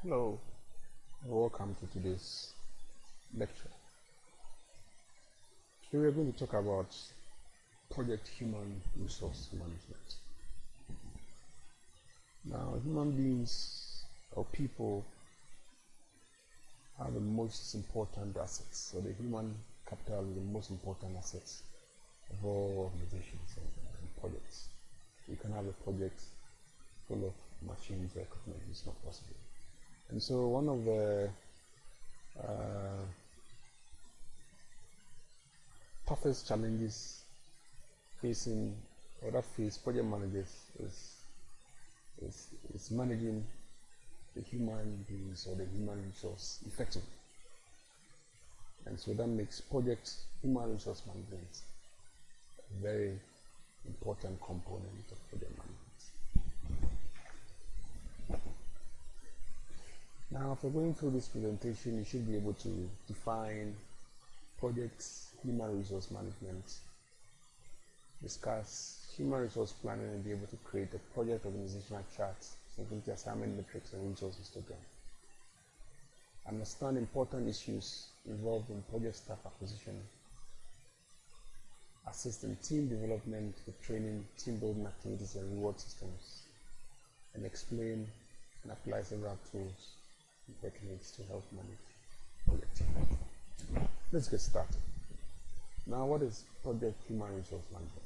Hello, welcome to today's lecture. Today we are going to talk about project human resource management. Now, human beings or people are the most important assets. So the human capital is the most important assets of all organizations and projects. You can have a project full of machines or equipment. It's not possible. And so one of the toughest challenges facing or that face project managers is managing the human beings or the human resource effectively. And so that makes project human resource management a very important component of project management. Now, after going through this presentation, you should be able to define project human resource management, discuss human resource planning, and be able to create a project organizational chart, including assignment metrics and resource histogram. Understand important issues involved in project staff acquisition, assist in team development with training, team building activities, and reward systems, and explain and apply several tools and techniques to help manage project team. Let's get started. Now, what is project human resource management?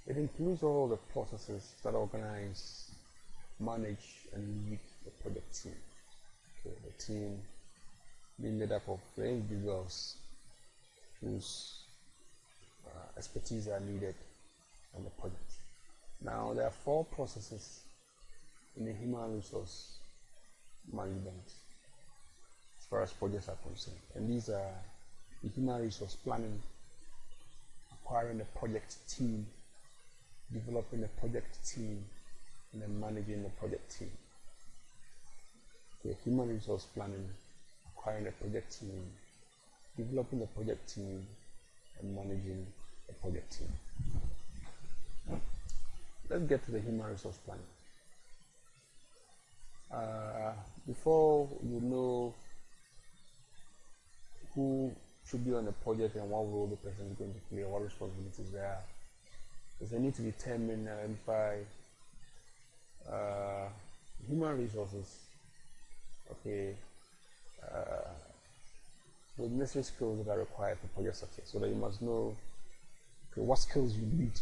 It includes all the processes that organize, manage, and lead the project team. Okay, the team being made up of the individuals whose expertise are needed on the project. Now, there are 4 processes in the human resource management as far as projects are concerned, and these are the human resource planning, acquiring a project team, developing a project team, and then managing the project team. Okay, human resource planning, acquiring a project team, developing the project team, and managing the project team. Let's get to the human resource planning. Before you know who should be on the project and what role the person is going to play, what responsibilities there are, there's a need to determine and identify human resources, okay, with necessary skills that are required for project success, so that you must know, okay, what skills you need,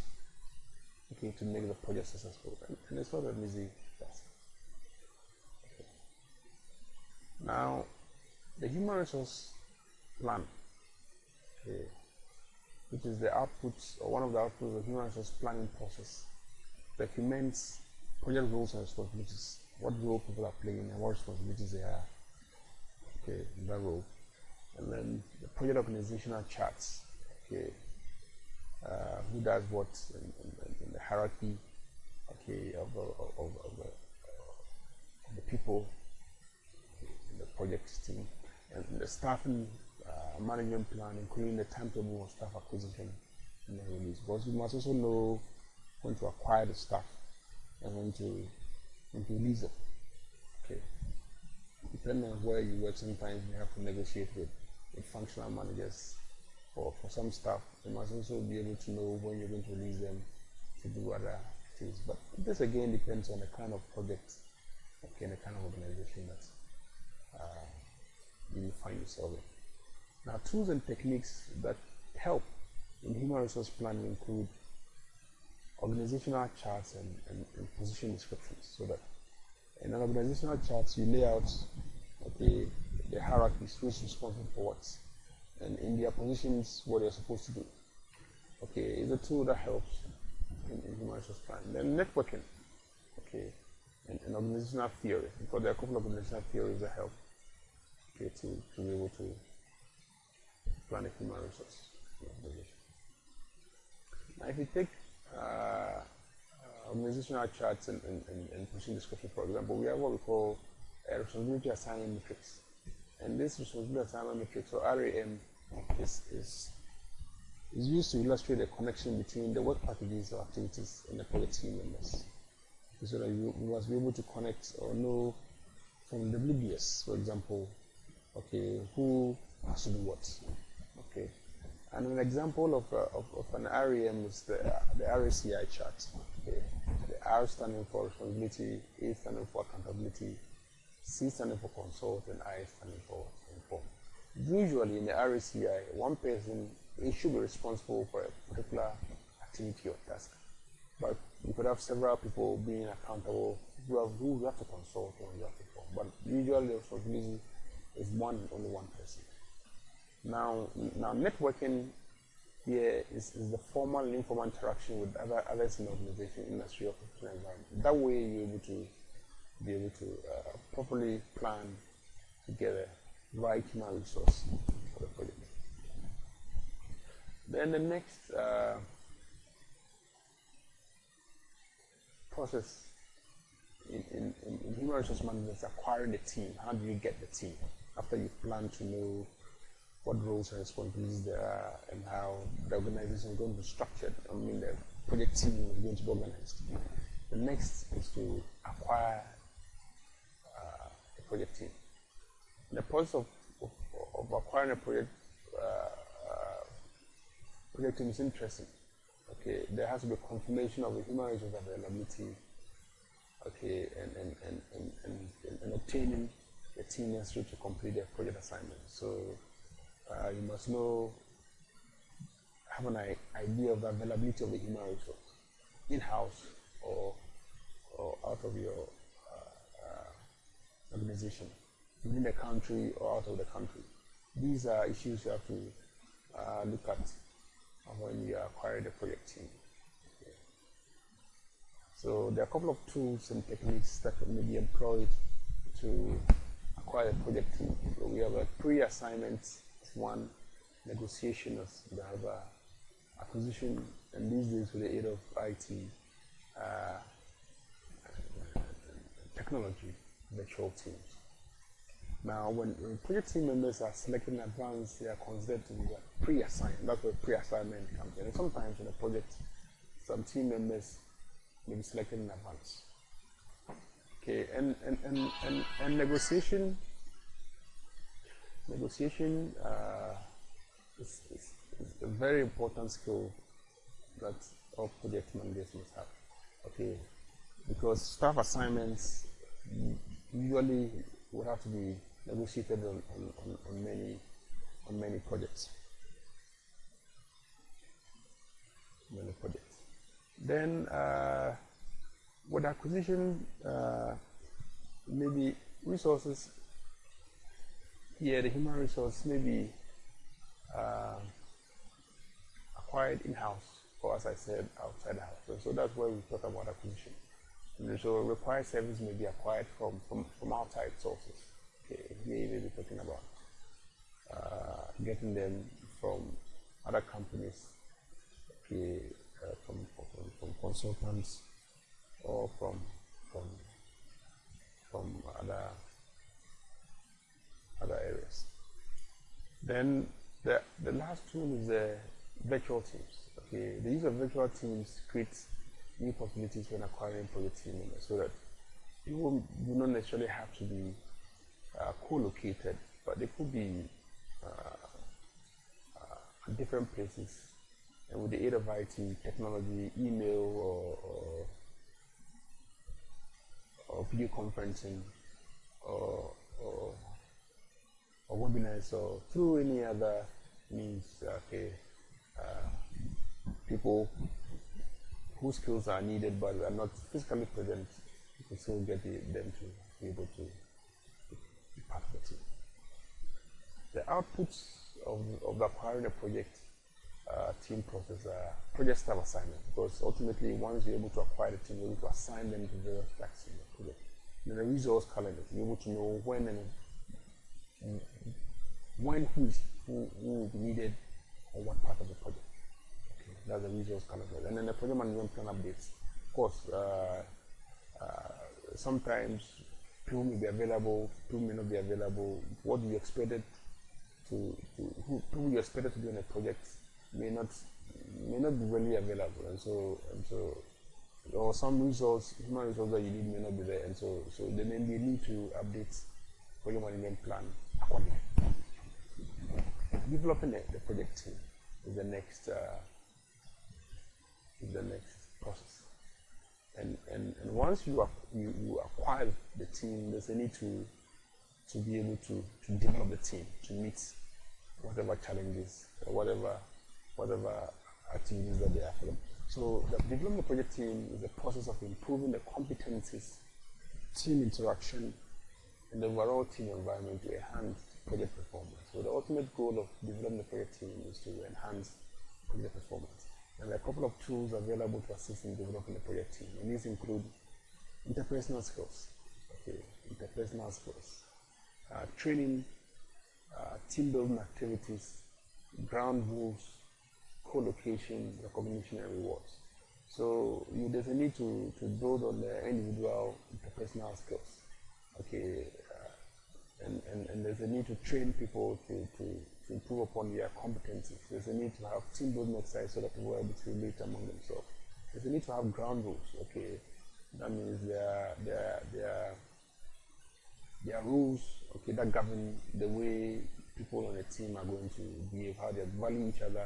okay, to make the project successful. And it's not an easy task. Okay. Now, the human resource plan, okay, which is the output or one of the outputs of the human resource planning process, documents project roles and responsibilities, what role people are playing and what responsibilities they are, okay, in that role. And then the project organizational charts, okay, who does what in the hierarchy, okay, of the people in the project team, and the staffing management plan, including the timetable of staff acquisition and the release. Because you must also know when to acquire the staff and when to release it. Okay. Depending on where you work, sometimes you have to negotiate with functional managers for some staff. You must also be able to know when you're going to release them to do other activities. But this again depends on the kind of project, okay, and the kind of organization that you find yourself in. Now, tools and techniques that help in human resource planning include organizational charts and position descriptions, so that in an organizational chart you lay out, okay, the hierarchies, who's responsible for what, and in their positions what they're supposed to do. Okay, it's a tool that helps in human resource planning. Then networking, okay, and organizational theory, because there are a couple of organizational theories that help, okay, to be able to plan a human resource organization. Now, if you take organizational charts and position description, for example, we have what we call a responsibility assignment matrix, and this responsibility assignment matrix, or RAM, is used to illustrate the connection between the work packages or activities and the project team members. so that you must be able to connect or know from WBS, for example, okay, who has to do what, okay. And an example of an RAM is the RACI chart. Okay. The R standing for responsibility, A standing for accountability, C standing for consult, and I standing for inform. Usually in the RACI, one person should be responsible for a particular activity or task. But you could have several people being accountable who you have to consult or you have to inform. But usually the responsibility is only one person. Now networking here is the formal and informal interaction with others in the organization, industry, or professional environment. That way you're able to properly plan together right human resource for the project. Then the next process in human resource management is acquiring the team. How do you get the team? After you plan to know what roles and responsibilities there are and how the organization is going to be structured, the project team is going to be organized. The next is to acquire a project team. The process of acquiring a project team is interesting. Okay, there has to be confirmation of the human resource availability. Okay, and obtaining the team necessary to complete their project assignment. So you must have an idea of the availability of the human resource in-house or out of your organization, within the country or out of the country. These are issues you have to look at when you acquire the project team. Okay. So there are a couple of tools and techniques that may be employed to acquire a project team. So we have a pre-assignment, one, negotiation is the other, acquisition, and these days with the aid of IT, technology, virtual teams. Now, when project team members are selected in advance, they are considered to be pre-assigned. That's where pre-assignment comes in. And sometimes in a project, some team members may be selected in advance. Okay, and negotiation is a very important skill that all project managers must have. Okay, because staff assignments usually would have to be negotiated on many projects. Then with acquisition, maybe resources. Here, the human resource may be acquired in-house, or as I said, outside the house. So that's where we talk about acquisition. And so required service may be acquired from outside sources. Okay, here we may be talking about getting them from other companies, okay, from consultants or from other areas. Then the last tool is the virtual teams. Okay, the use of virtual teams creates new possibilities when acquiring project team members, so that people do not necessarily have to be co-located, but they could be at different places, and with the aid of IT, technology, email, or video conferencing, or webinars, or through any other means. Okay, people whose skills are needed but are not physically present, you can still get them to be able to be part of the team. The outputs of acquiring a project team process are project staff assignment, because ultimately once you're able to acquire the team, you're able to assign them to various tasks in the project. And the resource calendar, you're able to know when who will be needed on what part of the project. Okay, that's the resource calendar. And then the project management plan updates. Of course, sometimes people may be available, people may not be available. What you expected who you expected to do in a project may not be really available, and so or some resource, human resource that you need may not be there, and so there may be a need to update project management plan accordingly. Developing the project team is the next process. And once you acquire the team, there's a need to be able to develop the team to meet whatever challenges, whatever activities that they are for them. So the development of the project team is a process of improving the competencies, team interaction, and the overall team environment to enhance project performance. So the ultimate goal of developing the project team is to enhance project performance. And there are a couple of tools available to assist in developing the project team. And these include interpersonal skills, interpersonal skills, training, team building activities, ground rules, co-location, recognition, and rewards. So there's a need to build on the individual interpersonal skills, and there's a need to train people to improve upon their competencies. There's a need to have team building exercise so that people are able to relate among themselves. There's a need to have ground rules. That means there are rules, that govern the way people on a team are going to behave, how they value each other,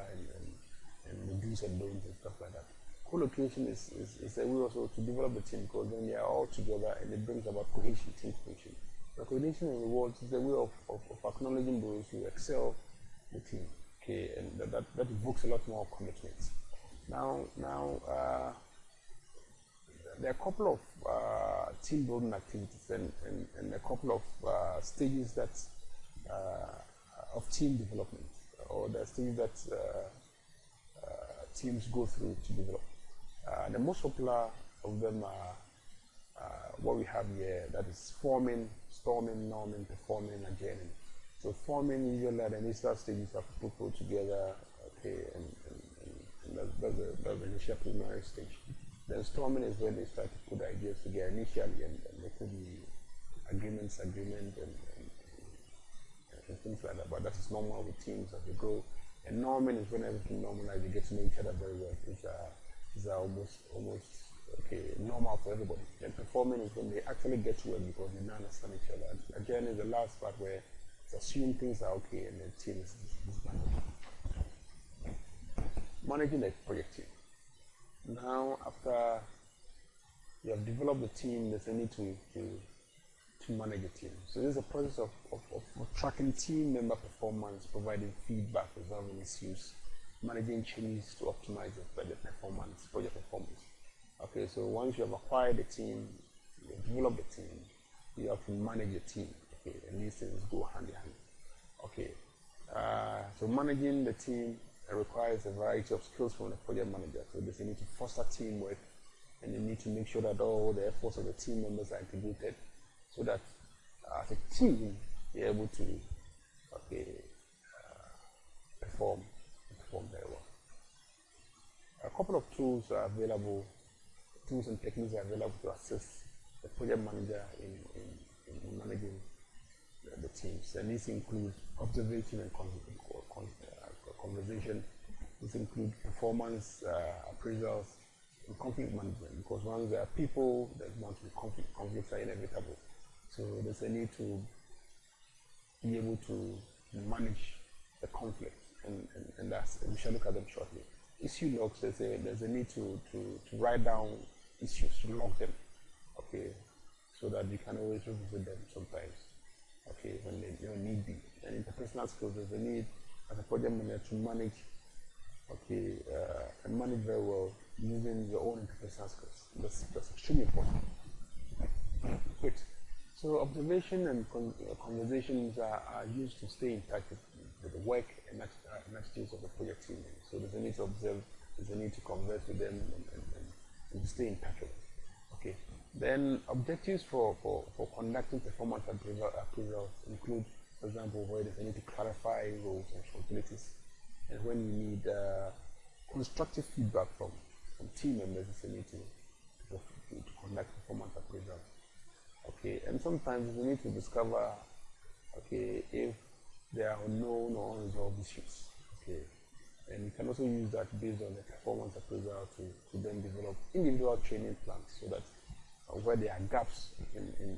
and the do's and don'ts and stuff like that. Co-location is a way also to develop the team, because then they are all together and it brings about cohesion, team cohesion. Recognition and rewards is a way of acknowledging those who excel the team, and that evokes a lot more commitment. Now there are a couple of team building activities and a couple of stages that of team development, or the stages that teams go through to develop. The most popular of them are what we have here, that is forming, storming, norming, performing, and adjourning. So forming, usually at the initial stages of people put together, and that's the initial preliminary stage. Then storming is when they start to put ideas together initially, and there could be agreement, and things like that. But that is normal with teams as they grow. And norming is when everything normalizes, they get to know each other very well. These are almost normal for everybody. Then performing is when they actually get to work because they now understand each other. Again, is the last part where it's assume things are okay and the team is managing the project team. Now, after you have developed the team, there's a need to manage the team. So this is a process of tracking team member performance, providing feedback, resolving issues, managing changes to optimize the performance, project performance. So once you have acquired the team, you have developed the team, you have to manage the team, and these things go hand in hand. So managing the team requires a variety of skills from the project manager. So there's a need to foster teamwork, and you need to make sure that all the efforts of the team members are integrated, so that as a team you're able to perform very well. A couple of tools are available, tools and techniques are available to assist the project manager in managing the teams, and these include observation and conversation. These include performance appraisals and conflict management, because once there are people, there's bound to be conflicts are inevitable. So there's a need to be able to manage the conflict, and that's, we shall look at them shortly. Issue logs, there's a need to write down issues, to log them, so that you can always revisit them sometimes, when they need be. And interpersonal skills, there's a need as a project manager to manage, and manage very well using your own interpersonal skills. That's extremely important. Great. So observation and conversations are used to stay in touch with the work and attitudes of the project team. So there's a need to observe, there's a need to converse with them, and to stay in touch with them. Then objectives for conducting performance appraisals include, for example, where there's a need to clarify roles and responsibilities, and when you need constructive feedback from team members, there's a need to conduct performance appraisals. And sometimes we need to discover, if there are known or unresolved issues. And you can also use that based on the performance appraisal to then develop individual training plans so that where there are gaps in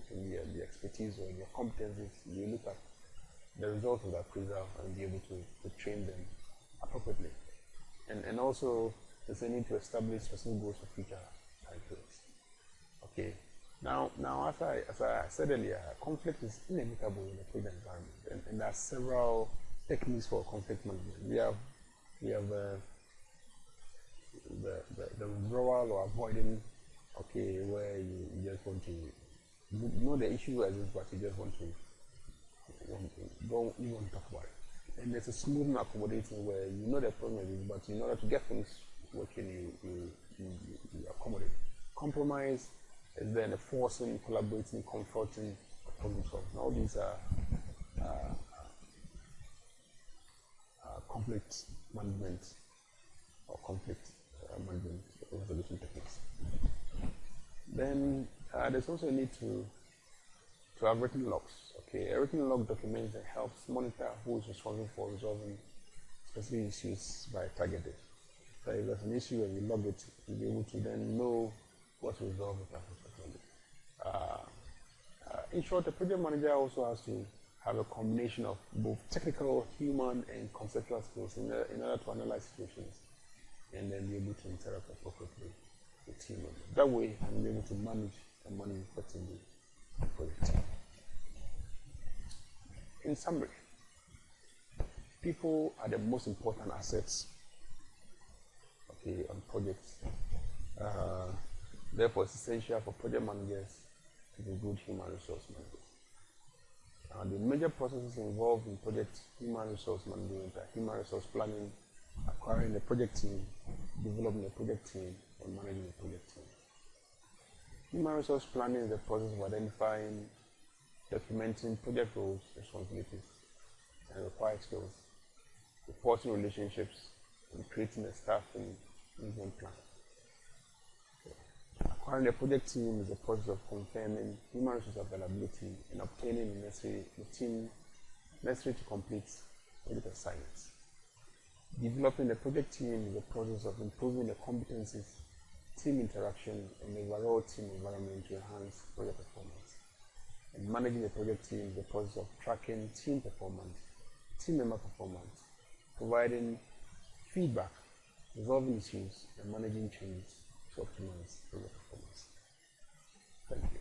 the expertise or in your competencies, you look at the results of the appraisal and be able to train them appropriately. And also, there's a need to establish specific goals for future time periods. Okay. Now, as I said earlier, conflict is inevitable in a project environment, and there are several techniques for conflict management. We have the withdrawal or avoiding, okay, where you just want to know the issue as is, but you just want to talk about it. And there's a smooth and accommodating where you know the problem is, but in order to get things working, you accommodate. Compromise is then a forcing, collaborating, comforting, problem solving. All these are conflict management or conflict management resolution techniques. Then there's also a need to have written logs. Okay, a written log documents that helps monitor who is responsible for resolving specific issues by targeted. So if there's an issue and you log it, you'll be able to then know what to resolve it after. In short, the project manager also has to have a combination of both technical, human, and conceptual skills in order to analyze situations and then be able to interact appropriately with team members. That way, I'm able to manage effectively the project. In summary, people are the most important assets, okay, on projects. Therefore, it's essential for project managers to be good human resource managers. The major processes involved in project human resource management are human resource planning, acquiring the project team, developing the project team, and managing the project team. Human resource planning is the process of identifying, documenting project roles, responsibilities, and required skills, reporting relationships, and creating a staffing management plan. Acquiring the project team is the process of confirming human resource availability and obtaining the team necessary to complete project assignments. Developing the project team is the process of improving the competencies, team interaction, and overall team environment to enhance project performance. And managing the project team is the process of tracking team performance, team member performance, providing feedback, resolving issues, and managing changes to optimize project performance. Thank you.